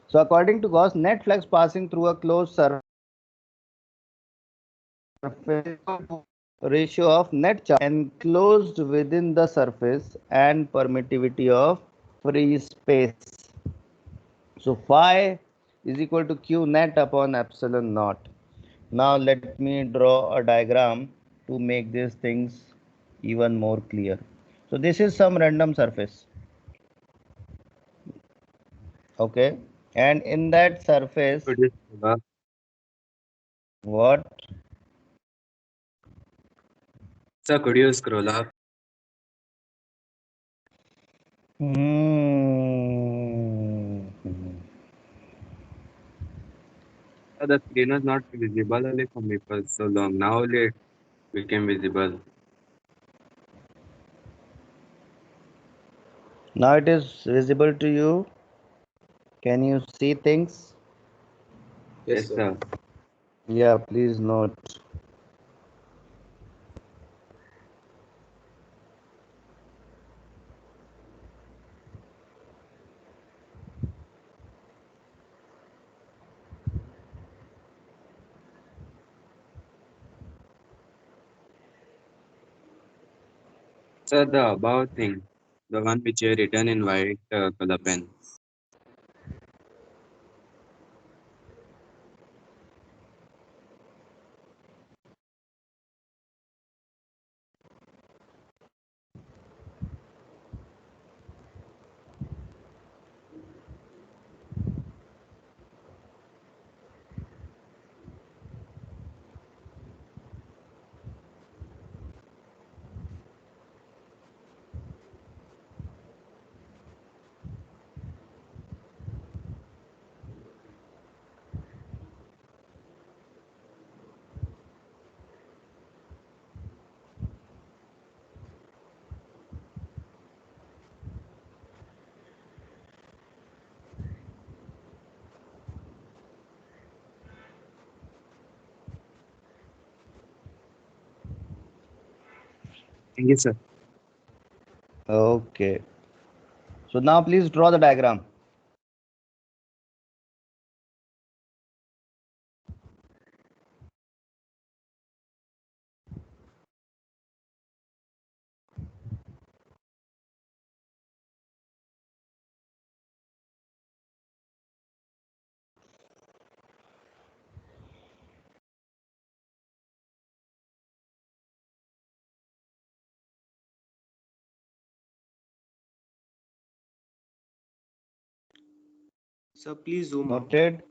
So according to Gauss, net flux passing through a closed surface ratio of net charge enclosed within the surface and permittivity of free space. So phi is equal to q net upon epsilon naught. Now let me draw a diagram to make these things even more clear. So this is some random surface. Okay, and in that surface, Could you scroll up? what? Sir, could you scroll up? Sir, the screen was not visible only for me for so long. Now only it became visible. Now it is visible to you. Can you see things? Yes, sir. Yeah, please note. Sir, the above thing, the one which you written in white color pen. Thank you, sir. Okay. So now please draw the diagram. So please zoom out. Noted.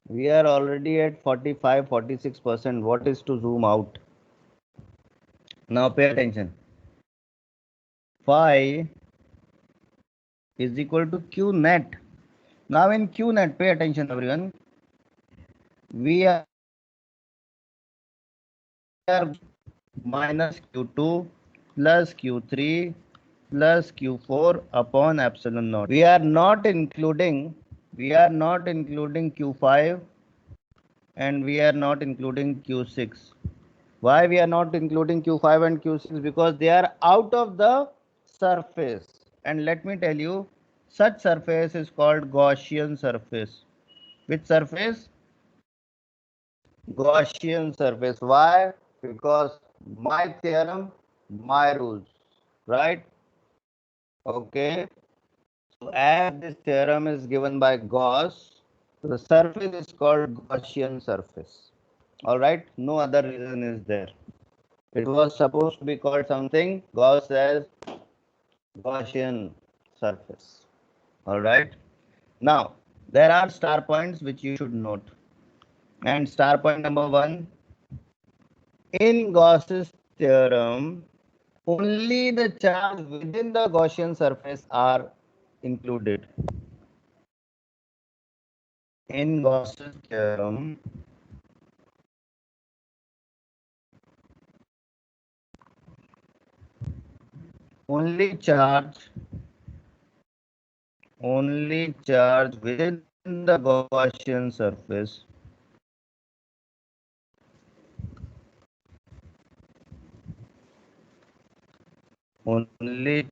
We are already at 45-46%. What is to zoom out? Now pay attention. Phi is equal to q net. Now in q net, pay attention everyone. We are minus q2 plus q3 plus q4 upon epsilon naught. We are not including q5 and we are not including q6. Why we are not including q5 and q6? Because they are out of the surface. And let me tell you, such surface is called Gaussian surface. Which surface? Gaussian surface. Why? Because my theorem, my rules. Right? Okay. So as this theorem is given by Gauss, the surface is called Gaussian surface. Alright? No other reason is there. It was supposed to be called something. Gauss says Gaussian surface. Alright? Now, there are star points which you should note. And star point number 1, in Gauss's theorem, only the charge within the Gaussian surface are included. In Gauss's theorem, only charge within the Gaussian surface only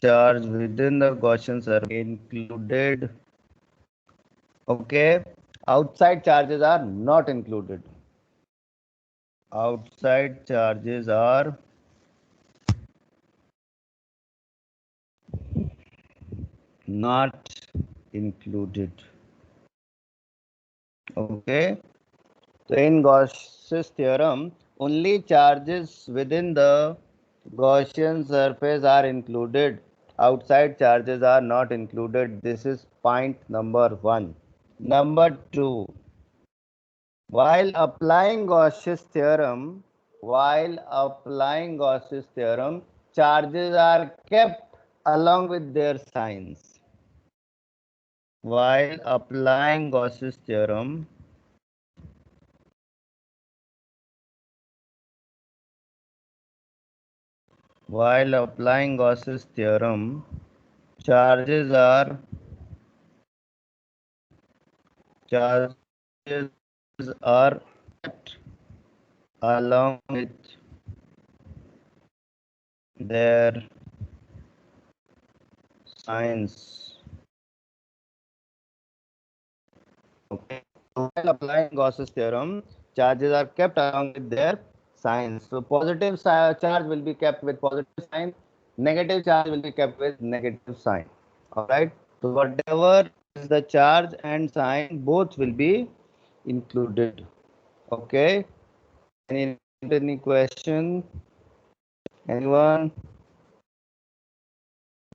charge within the Gaussian surface included. Okay, outside charges are not included. Outside charges are not included. Okay, so in Gauss's theorem, only charges within the Gaussian surface are included. Outside charges are not included. This is point number 1. Number 2. While applying Gauss's theorem, charges are kept along with their signs. While applying Gauss's theorem, charges are kept along with their signs. Okay. So while applying Gauss's theorem, charges are kept along with their signs. So positive charge will be kept with positive sign, negative charge will be kept with negative sign. All right. So whatever is the charge and sign, both will be included. Okay. Any question? Anyone?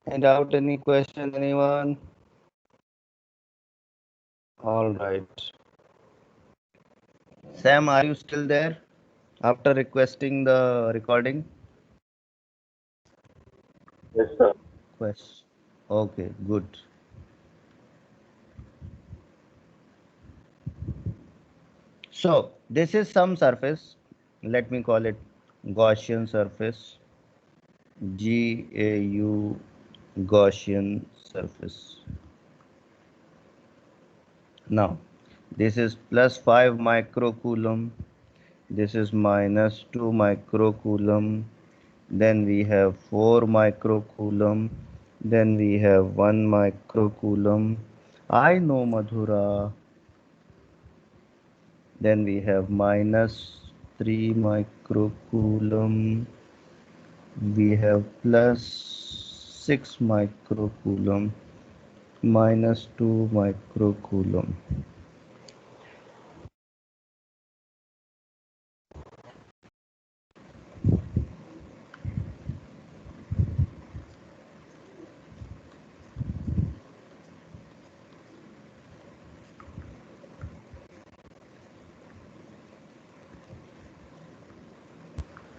Any doubt? Any question? Anyone? All right. Sam, are you still there after requesting the recording? Yes, sir. Question. Okay, good. So this is some surface. Let me call it Gaussian surface. GAU Gaussian surface. Now, this is plus 5 microcoulomb. This is minus 2 microcoulomb. Then we have 4 microcoulomb. Then we have 1 microcoulomb. I know, Madhura. Then we have minus 3 microcoulomb. We have plus 6 microcoulomb, minus 2 microcoulomb.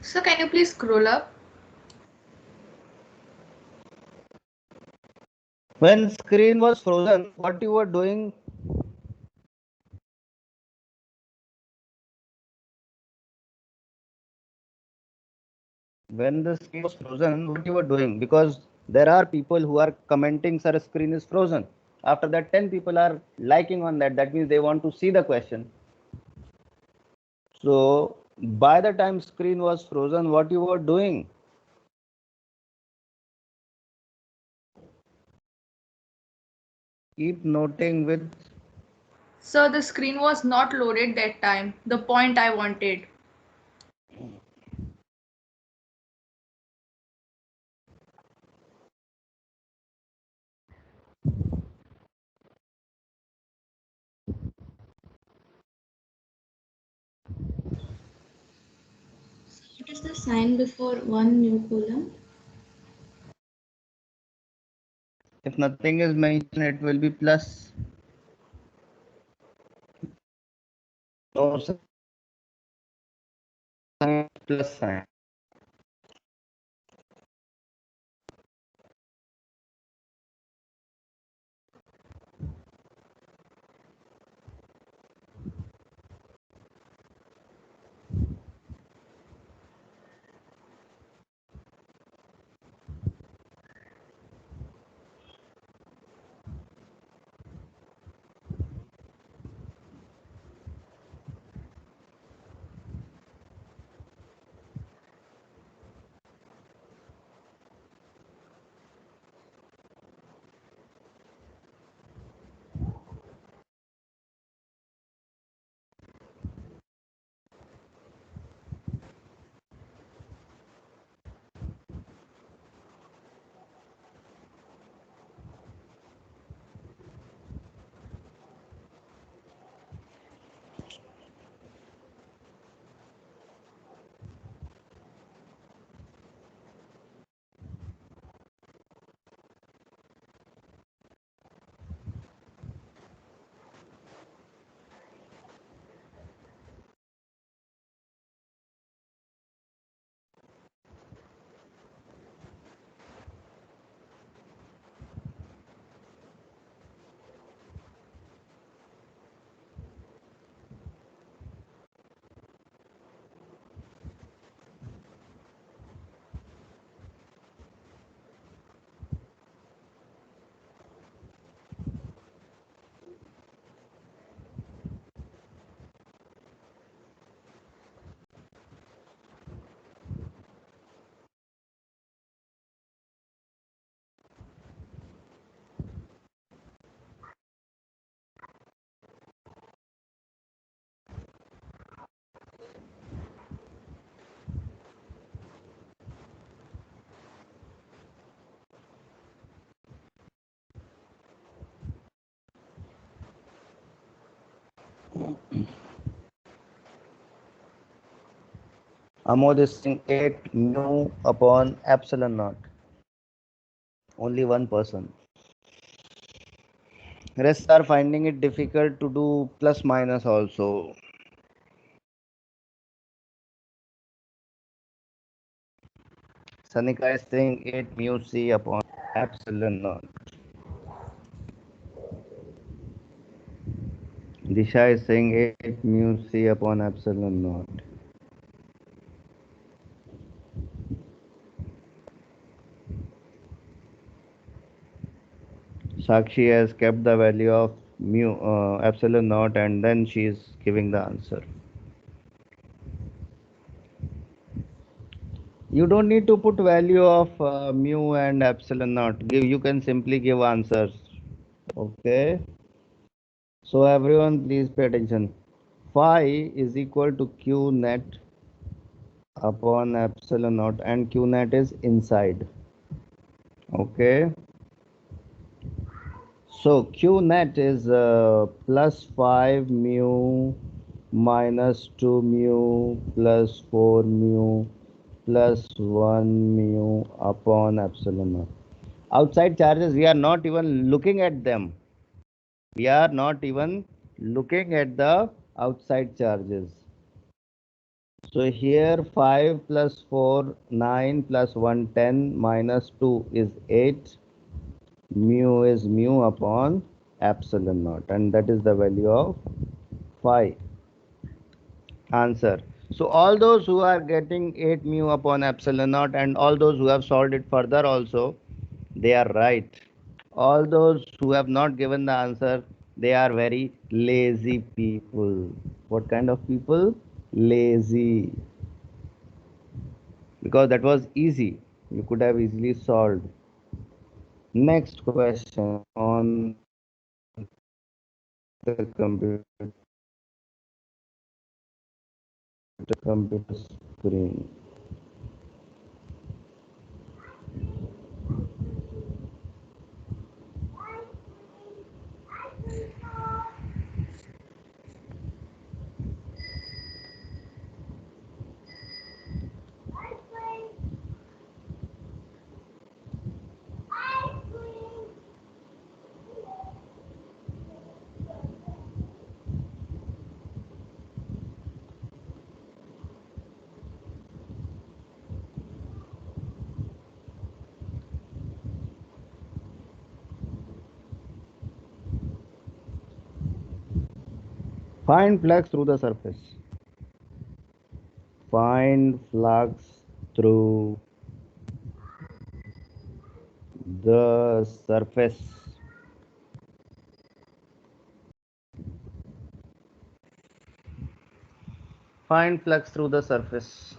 So can you please scroll up? When screen was frozen, what you were doing? When the screen was frozen, what you were doing? Because there are people who are commenting, sir, screen is frozen. After that, 10 people are liking on that. That means they want to see the question. So by the time screen was frozen, what you were doing? Keep noting with. So the screen was not loaded that time, the point I wanted. What is the sign before one new column? If nothing is mentioned, it will be plus. No sign, plus sign. Amod is saying 8 mu upon epsilon naught. Only one person. Rest are finding it difficult to do plus minus also. Sanika is saying 8 mu c upon epsilon naught. Disha is saying 8 mu c upon epsilon naught. Sakshi has kept the value of mu epsilon naught and then she is giving the answer. You don't need to put value of mu and epsilon naught. You can simply give answers. Okay. So everyone please pay attention. Phi is equal to Q net upon epsilon naught and Q net is inside. Okay. So Q net is plus 5 mu minus 2 mu plus 4 mu plus 1 mu upon epsilon naught. Outside charges, we are not even looking at them. We are not even looking at the outside charges. So here 5 plus 4, 9 plus 1, 10 minus 2 is 8. Mu is mu upon epsilon naught and that is the value of phi. Answer. So all those who are getting 8 mu upon epsilon naught and all those who have solved it further also, they are right. All those who have not given the answer, they are very lazy people. What kind of people? Lazy. Because that was easy. You could have easily solved. Next question on the computer screen. Find flux through the surface. Find flux through the surface. Find flux through the surface.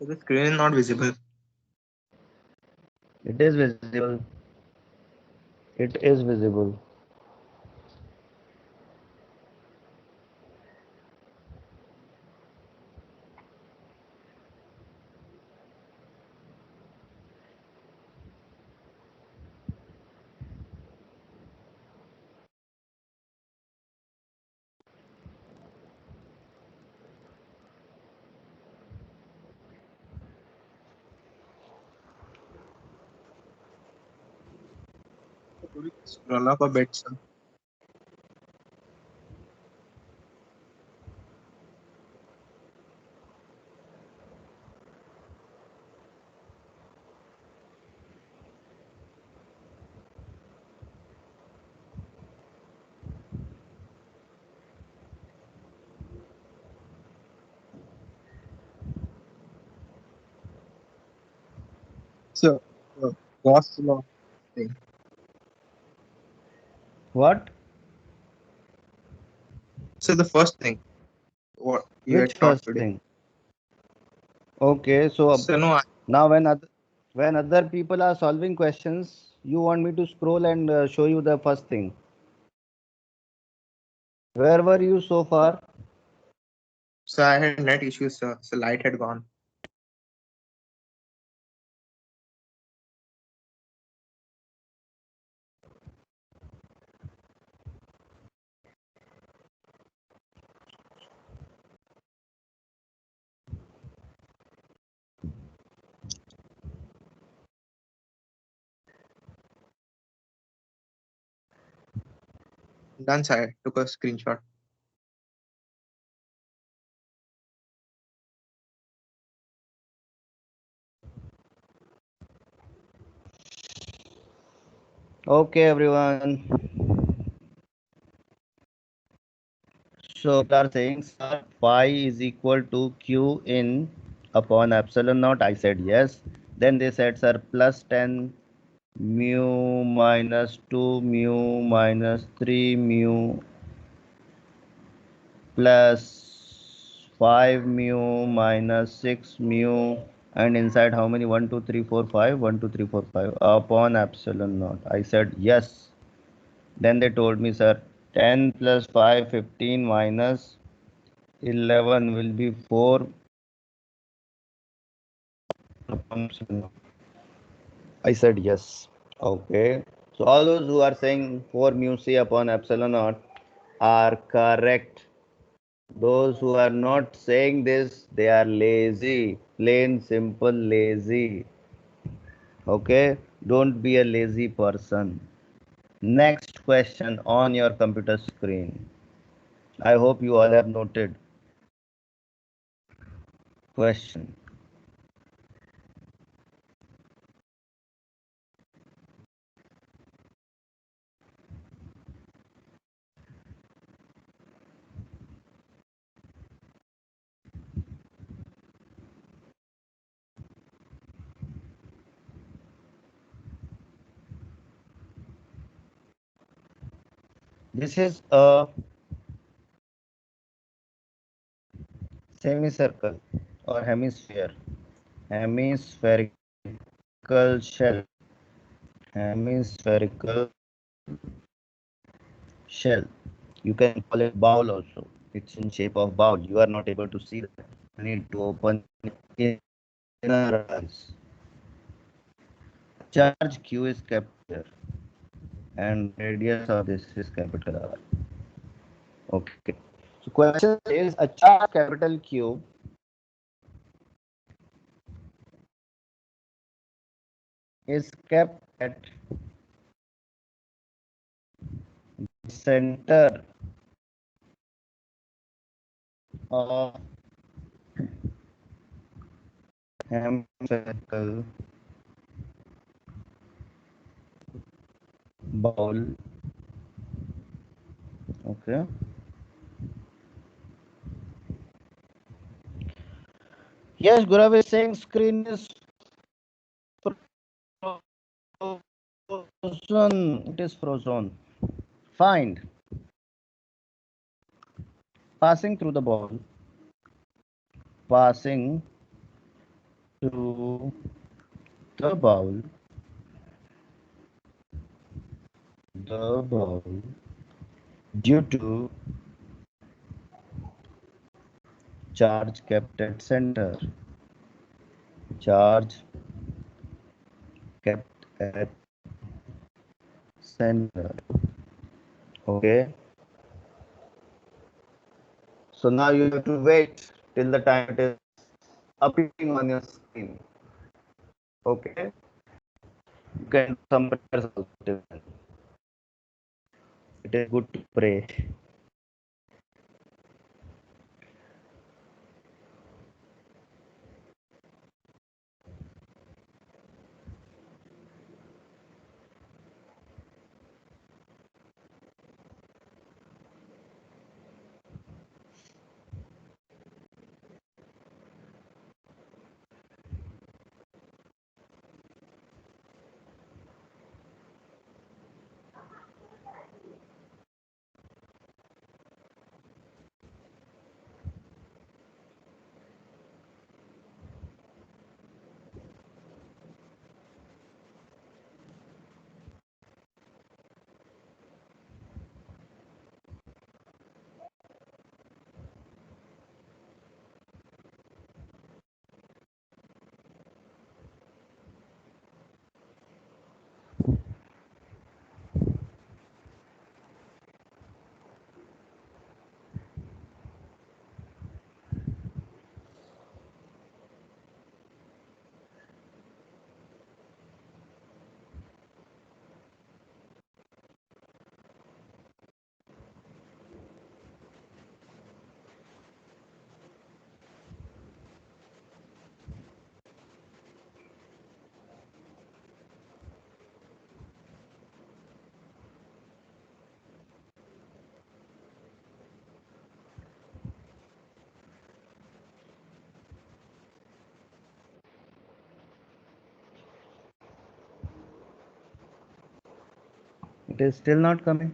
The screen is not visible. It is visible. It is visible. Could you scroll up a bit, sir? So, Gauss law thing. What? So the first thing, what you Which had taught first today. thing? Okay, so So no, now when other people are solving questions, you want me to scroll and show you the first thing. Where were you so far? so I had net issues, sir. So light had gone. Done, sir. I took a screenshot. Okay, everyone. So people are saying, sir, phi is equal to q in upon epsilon naught. I said yes. Then they said, sir, plus 10 mu minus 2 mu minus 3 mu plus 5 mu minus 6 mu, and inside how many? 1 2 3 4 5 1 2 3 4 5 upon epsilon naught. I said yes. Then they told me, sir, 10 plus 5 15 minus 11 will be 4 upon epsilon naught. I said yes. Okay. So all those who are saying 4 mu c upon epsilon naught are correct. Those who are not saying this, they are lazy. Plain simple lazy. Okay. Don't be a lazy person. Next question on your computer screen. I hope you all have noted. Question. This is a semicircle or hemisphere. Hemispherical shell. Hemispherical shell. You can call it bowl also. It's in shape of bowl. You are not able to see that. You need to open inner eyes. Charge Q is kept here, and radius of this is capital R. Okay. So question is, a charge capital Q is kept at the center of hemispherical bowl. Okay. Yes, Gurav is saying screen is frozen. It is frozen. Find passing through the ball. Passing through the bowl. the ball due to charge kept at center. Charge kept at center. Okay. So now you have to wait till the time it is appearing on your screen. Okay. You can do some prayers also till then. It is good to pray. It is still not coming.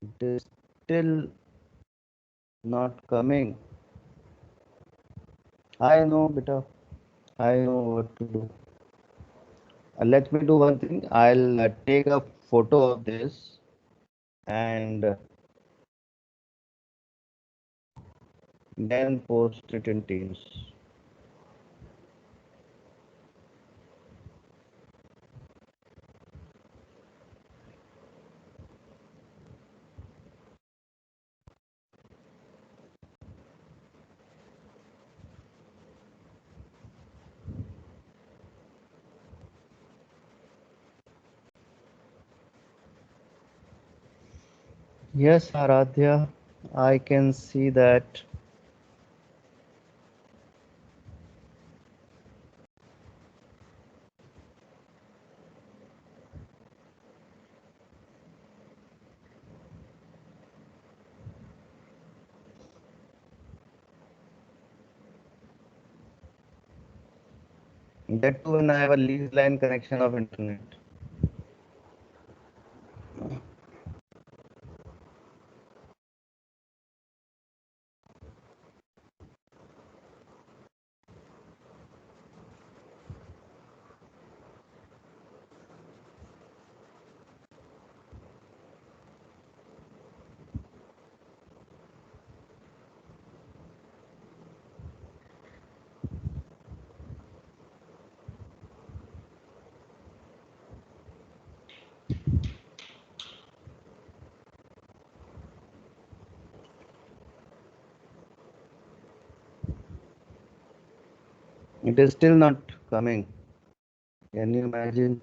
It is still not coming. I know, beta. I know what to do. Let me do one thing. I'll take a photo of this and then post it in Teams. Yes, Aradhya, I can see that. That too when I have a lease line connection of internet. It is still not coming. Can you imagine?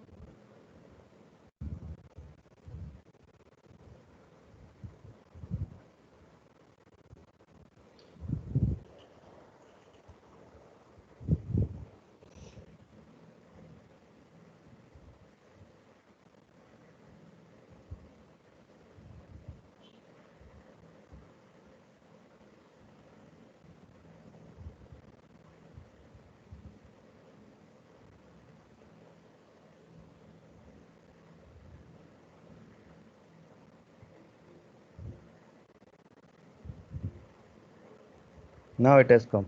Now it has come.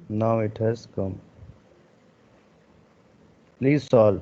Now it has come. Please solve.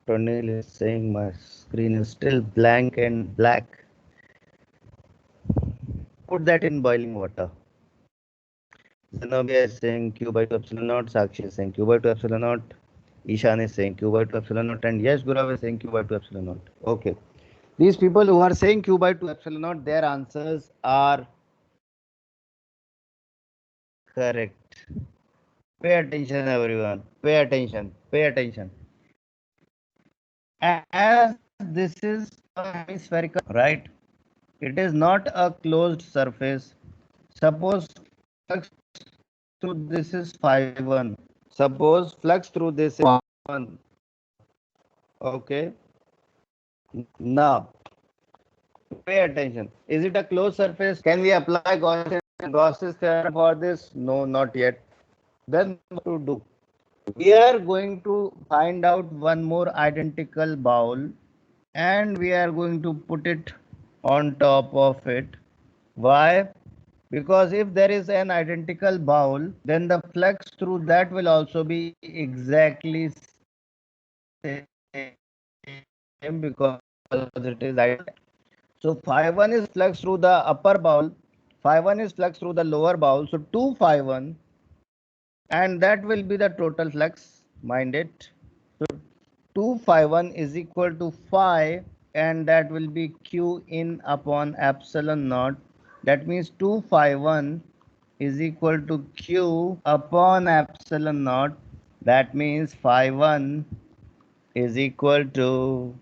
Pranil is saying my screen is still blank and black. Put that in boiling water. Zenobia is saying Q by 2 epsilon naught. Sakshi is saying Q by 2 epsilon naught. Ishan is saying Q by 2 epsilon naught. And yes, Gurav is saying Q by 2 epsilon naught. Okay. These people who are saying Q by 2 epsilon naught, their answers are correct. Pay attention, everyone. Pay attention. Pay attention. As this is a hemispherical, right? It is not a closed surface. Suppose flux through this is phi 1. Suppose flux through this is 1. Okay. Now, pay attention. Is it a closed surface? Can we apply Gauss's theorem for this? No, not yet. Then what to do? We are going to find out one more identical bowl and we are going to put it on top of it. Why? Because if there is an identical bowl, then the flux through that will also be exactly same because it is identical. So phi 1 is flux through the upper bowl, phi 1 is flux through the lower bowl. So 2 phi 1 and that will be the total flux, mind it. So 251 is equal to 5, and that will be q in upon epsilon naught. That means 251 is equal to q upon epsilon naught. That means 51 is equal to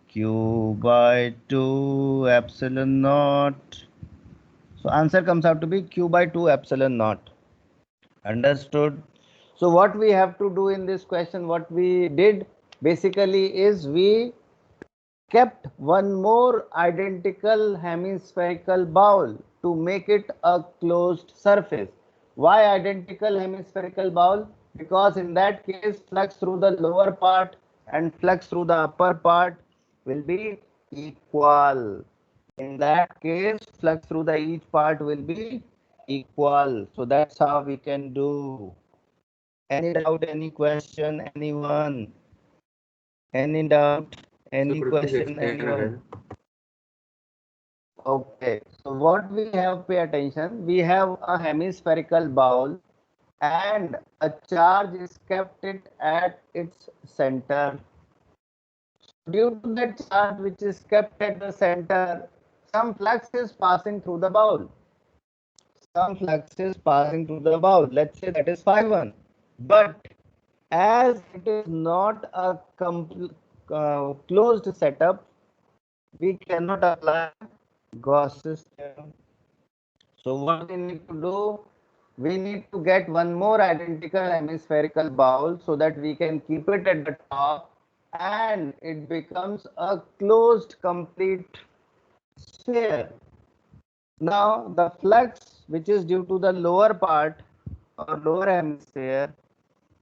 q by 2 epsilon naught. So answer comes out to be q by 2 epsilon naught. Understood? So what we have to do in this question, what we did basically is we kept one more identical hemispherical bowl to make it a closed surface. Why identical hemispherical bowl? Because in that case flux through the lower part and flux through the upper part will be equal. In that case flux through the each part will be equal. So that's how we can do. Any doubt, any question, anyone? Any doubt, any question, anyone? Okay, so what we have, pay attention, we have a hemispherical bowl and a charge is kept it at its center. Due to that charge which is kept at the center, some flux is passing through the bowl. Some flux is passing through the bowl. Let's say that is phi1. But as it is not a closed setup, we cannot apply Gauss's theorem. So what we need to do, we need to get one more identical hemispherical bowl so that we can keep it at the top and it becomes a closed complete sphere. Now the flux which is due to the lower part or lower hemisphere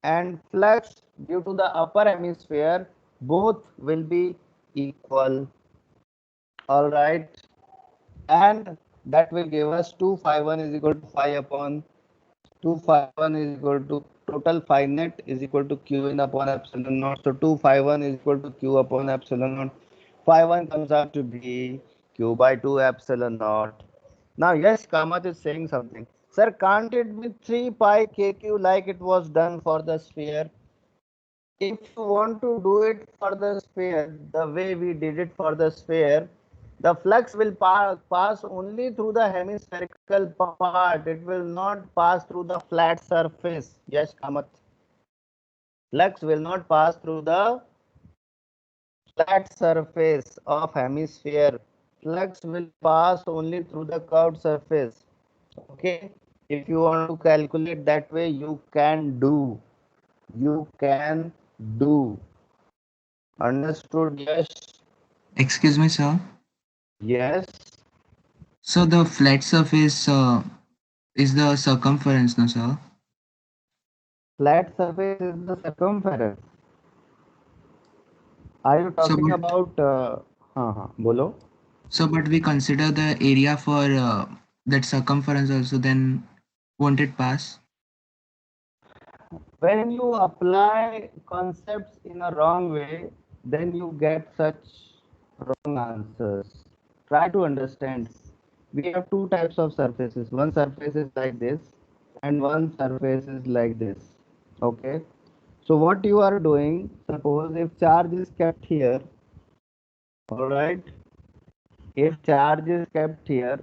and flux due to the upper hemisphere both will be equal. All right, and that will give us 251 is equal to 5 upon 251 is equal to total phi net is equal to q in upon epsilon naught. So 251 is equal to q upon epsilon naught. Phi 1 comes out to be q by 2 epsilon naught. Now yes, Kamath is saying something. Sir, can't it be 3 pi kq like it was done for the sphere? If you want to do it for the sphere, the way we did it for the sphere, the flux will pass only through the hemispherical part. It will not pass through the flat surface. Yes, Kamath. Flux will not pass through the flat surface of hemisphere. Flux will pass only through the curved surface. Okay. If you want to calculate that way, you can do. You can do. Understood? Yes. Excuse me, sir. Yes. So the flat surface is the circumference, no, sir? Flat surface is the circumference. Are you So, talking about? Bolo. but we consider the area for that circumference also. Then won't it pass? When you apply concepts in a wrong way, then you get such wrong answers. Try to understand. We have two types of surfaces. One surface is like this, and one surface is like this. Okay. So what you are doing? Suppose if charge is kept here, all right. If charge is kept here,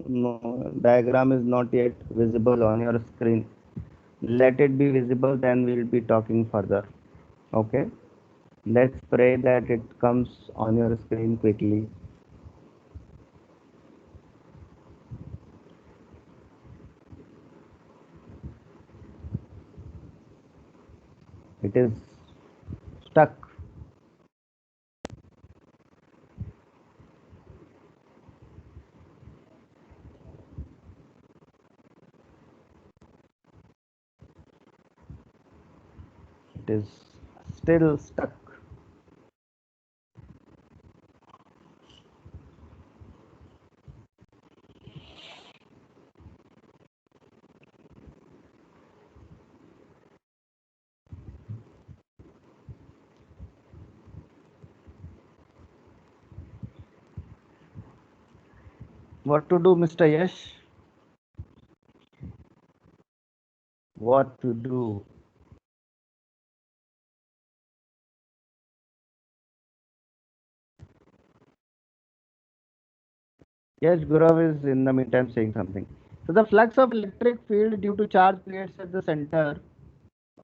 no, diagram is not yet visible on your screen. Let it be visible, then we'll be talking further. Okay. Let's pray that it comes on your screen quickly. It is stuck. It is still stuck. What to do, Mr. Yash? what to do. Yes, Gurav is in the meantime saying something. So the flux of electric field due to charge plates at the center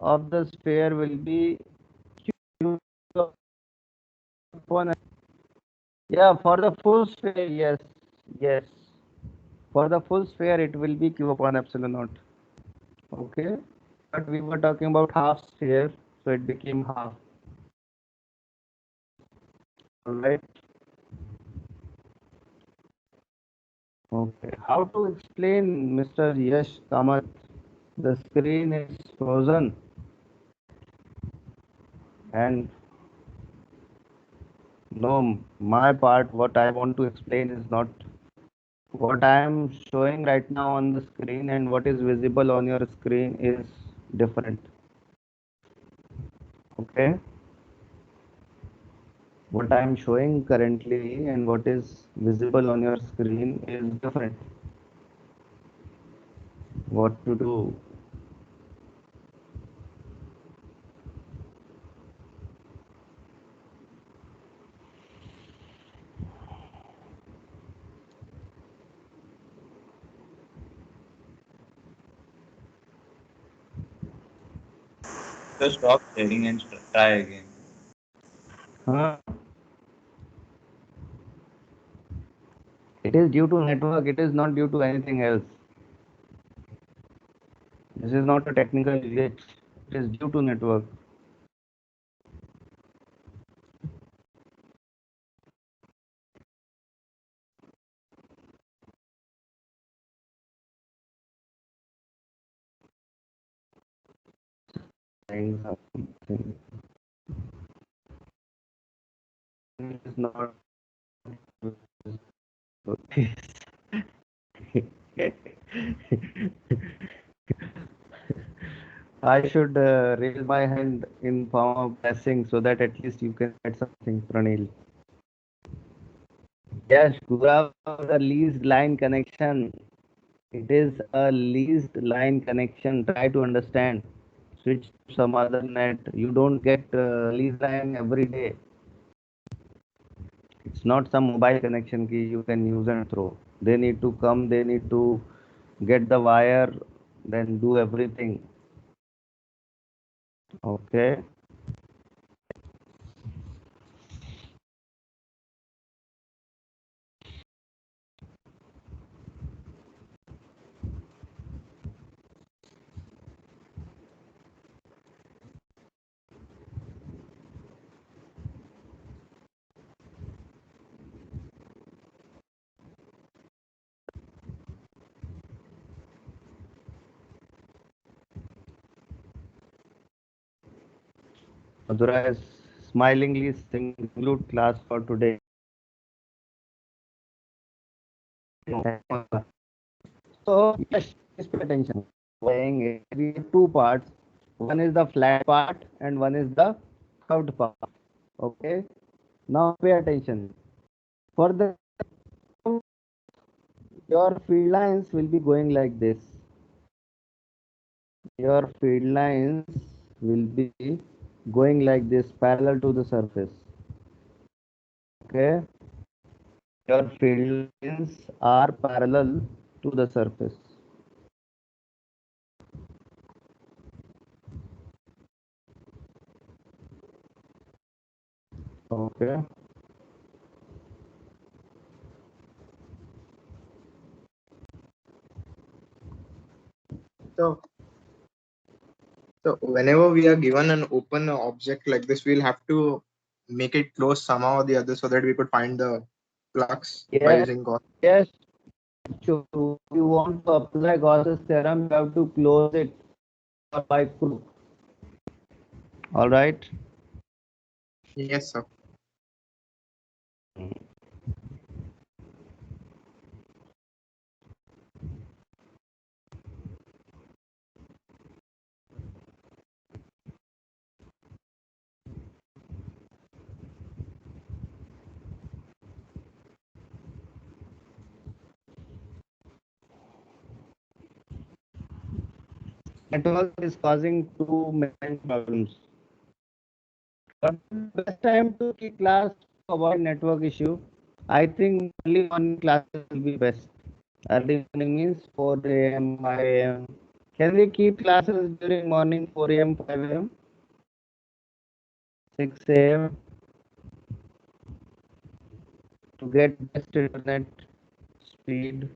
of the sphere will be Q upon, yeah, for the full sphere, yes, yes. For the full sphere, it will be Q upon epsilon naught. Okay, but we were talking about half sphere, so it became half. All right. Okay. How to explain, Mr. Yash Kamath? The screen is frozen, and no, my part, what I want to explain is not what I am showing right now on the screen, and what is visible on your screen is different. Okay. What I am showing currently and what is visible on your screen is different. What to do? So stop sharing and try again. Huh? It is due to network, it is not due to anything else. This is not a technical glitch, it is due to network. Saying something. It is not. I should raise my hand in form of blessing so that at least you can get something, Pranil. Yes, Gaurav, the leased line connection. It is a leased line connection. Try to understand. Switch to some other net. You don't get leased line every day. It's not some mobile connection key you can use and throw. They need to come. They need to get the wire, then do everything. Okay. Madhura is smilingly conclude class for today. So, yes, please pay attention. Saying it, we have two parts. One is the flat part and one is the curved part. Okay. Now pay attention. For the your field lines will be going like this. Your field lines will be going like this, parallel to the surface. Okay. Your field lines are parallel to the surface. Okay. So, so whenever we are given an open object like this, we'll have to make it close somehow or the other so that we could find the flux by Yes. using Gauss. Yes. So if you want to apply Gauss's theorem, you have to close it by crook. All right. Yes, sir. network is causing too many problems. What is the best time to keep class to avoid network issue? I think early morning classes will be best. Early morning means 4 a.m., 5 a.m. Can we keep classes during morning 4 a.m., 5 a.m., 6 a.m. to get best internet speed?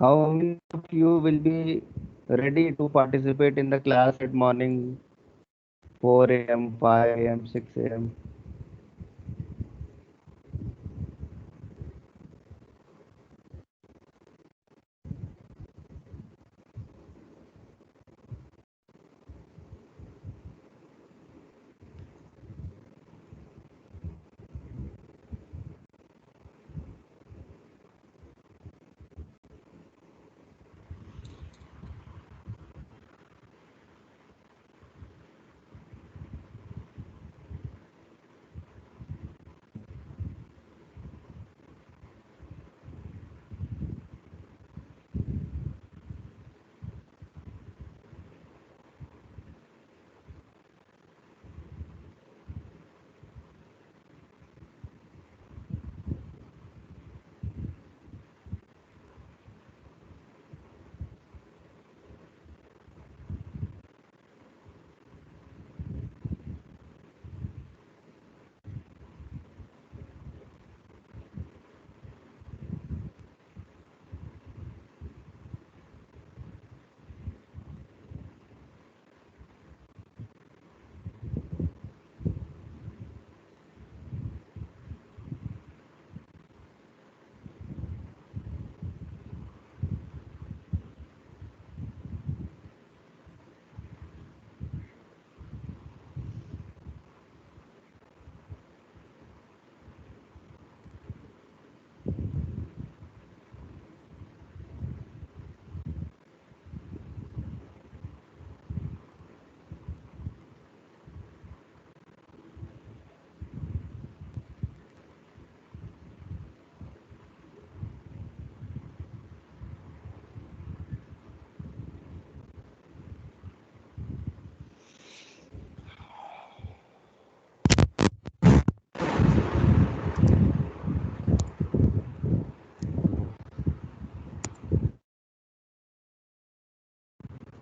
How many of you will be ready to participate in the class at morning 4 a.m., 5 a.m., 6 a.m.?